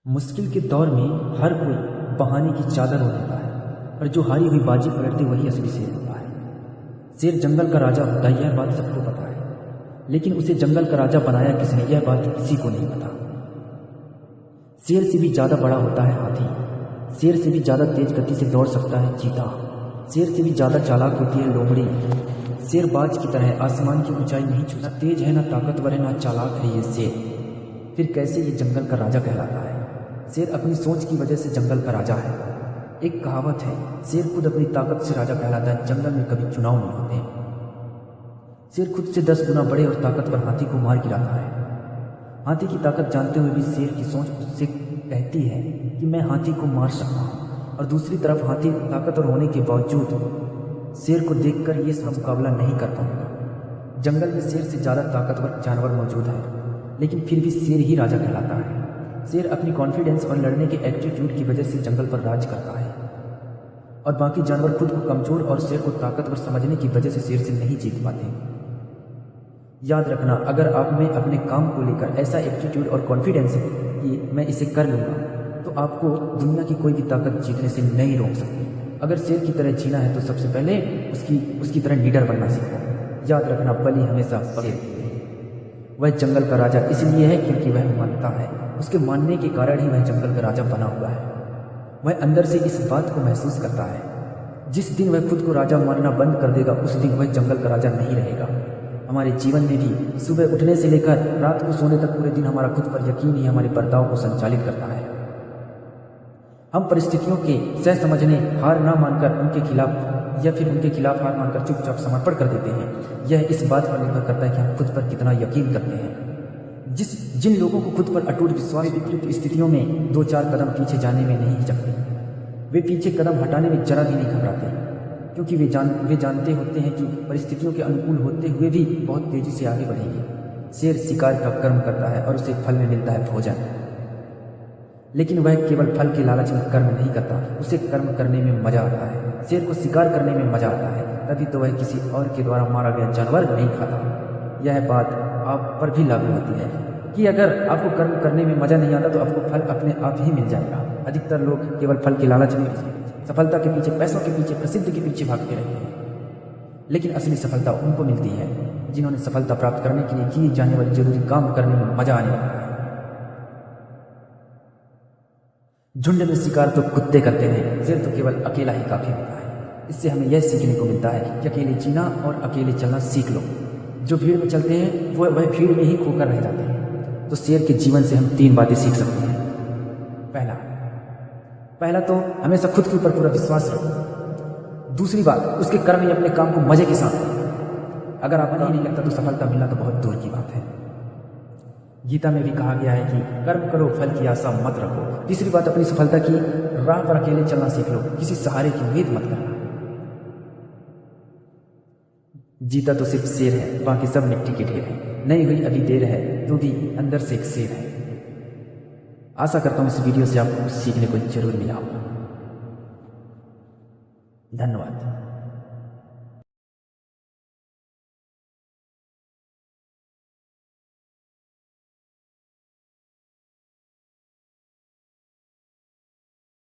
मुश्किल के दौर में हर कोई बहाने की चादर ओढ़ लेता है, पर जो हारी हुई बाजी पलटते वही असली शेर होता है। शेर जंगल का राजा होता है, यह बात सबको पता है, लेकिन उसे जंगल का राजा बनाया किसने, यह बात किसी को नहीं पता। शेर से भी ज्यादा बड़ा होता है हाथी, शेर से भी ज्यादा तेज गति से दौड़ सकता है चीता, शेर से भी ज्यादा चालाक होती है लोमड़ी। शेर बाज की तरह आसमान की ऊंचाई नहीं छूता, तेज है ना ताकतवर है ना चालाक है ये शेर, फिर कैसे ये जंगल का राजा कहलाता है। शेर अपनी सोच की वजह से जंगल का राजा है। एक कहावत है, शेर खुद अपनी ताकत से राजा कहलाता है, जंगल में कभी चुनाव नहीं होते। शेर खुद से 10 गुना बड़े और ताकतवर हाथी को मार गिराता है। हाथी की ताकत जानते हुए भी शेर की सोच उससे कहती है कि मैं हाथी को मार सकता हूँ, और दूसरी तरफ हाथी ताकतवर होने के बावजूद शेर को देखकर ये मुकाबला नहीं कर पाऊंगा। जंगल में शेर से ज़्यादा ताकतवर जानवर मौजूद है, लेकिन फिर भी शेर ही राजा कहलाता है। शेर अपनी कॉन्फिडेंस और लड़ने के एटीट्यूड की वजह से जंगल पर राज करता है, और बाकी जानवर खुद को कमजोर और शेर को ताकतवर समझने की वजह से शेर से नहीं जीत पाते। याद रखना, अगर आप में अपने काम को लेकर ऐसा एटीट्यूड और कॉन्फिडेंस है कि मैं इसे कर लूँगा, तो आपको दुनिया की कोई भी ताकत जीतने से नहीं रोक सकती। अगर शेर की तरह जीना है तो सबसे पहले उसकी तरह लीडर बनना सीखो। याद रखना, बलि हमेशा शेर। वह जंगल का राजा इसलिए है क्योंकि वह मानता है, उसके मानने के कारण ही वह जंगल का राजा बना हुआ है। वह अंदर से इस बात को महसूस करता है। जिस दिन वह खुद को राजा मानना बंद कर देगा, उस दिन वह जंगल का राजा नहीं रहेगा। हमारे जीवन में भी सुबह उठने से लेकर रात को सोने तक पूरे दिन हमारा खुद पर यकीन ही हमारे बर्ताव को संचालित करता है। हम परिस्थितियों के सह समझने, हार ना मानकर उनके खिलाफ या फिर उनके खिलाफ हार मानकर चुपचाप समर्पण कर देते हैं। यह इस बात पर निर्भर करता है कि हम खुद पर कितना यकीन करते हैं। जिन लोगों को खुद पर अटूट विश्वास विपरीत स्थितियों में 2-4 कदम पीछे जाने में नहीं हिचकते, वे पीछे कदम हटाने में जरा भी नहीं घबराते, क्योंकि वे जानते होते हैं कि परिस्थितियों के अनुकूल होते हुए भी बहुत तेजी से आगे बढ़ेंगे। शेर शिकार का कर्म करता है और उसे फल में मिलता है भोजन, लेकिन वह केवल फल के लालच में कर्म नहीं करता, उसे कर्म करने में मजा आता है। शेर को शिकार करने में मजा आता है, तभी तो वह किसी और के द्वारा मारा गया जानवर नहीं खाता। यह बात आप पर भी लागू होती है कि अगर आपको कर्म करने में मजा नहीं आता तो आपको फल अपने आप ही मिल जाएगा। अधिकतर लोग केवल फल के लालच में, सफलता के पीछे, पैसों के पीछे, प्रसिद्धि के पीछे भागते रहते हैं, लेकिन असली सफलता उनको मिलती है जिन्होंने सफलता प्राप्त करने के लिए किए जाने वाले जरूरी काम करने में मजा आने लगता है। झुंड में शिकार तो कुत्ते करते हैं, शेर तो केवल अकेला ही काफी होता है। इससे हमें यह सीखने को मिलता है कि अकेले जीना और अकेले चलना सीख लो। जो भीड़ में चलते हैं वह भीड़ में ही खोकर रह जाते हैं। तो शेर के जीवन से हम 3 बातें सीख सकते हैं। पहला तो हमेशा खुद के ऊपर पूरा विश्वास रखो। दूसरी बात, उसके कर्म या अपने काम को मजे के साथ करो। अगर आपको नहीं लगता तो सफलता मिलना तो बहुत दूर की बात है। गीता में भी कहा गया है कि कर्म करो, फल की आशा मत रखो। तीसरी बात, अपनी सफलता की राह पर अकेले चलना सीख लो, किसी सहारे की उम्मीद मत करना। जीता तो सिर्फ शेर है, बाकी सब मिट्टी के ढेर है। नहीं हुई अभी देर है, तो भी अंदर से एक शेर है। आशा करता हूं इस वीडियो से आपको कुछ सीखने को जरूर मिला होगा। धन्यवाद।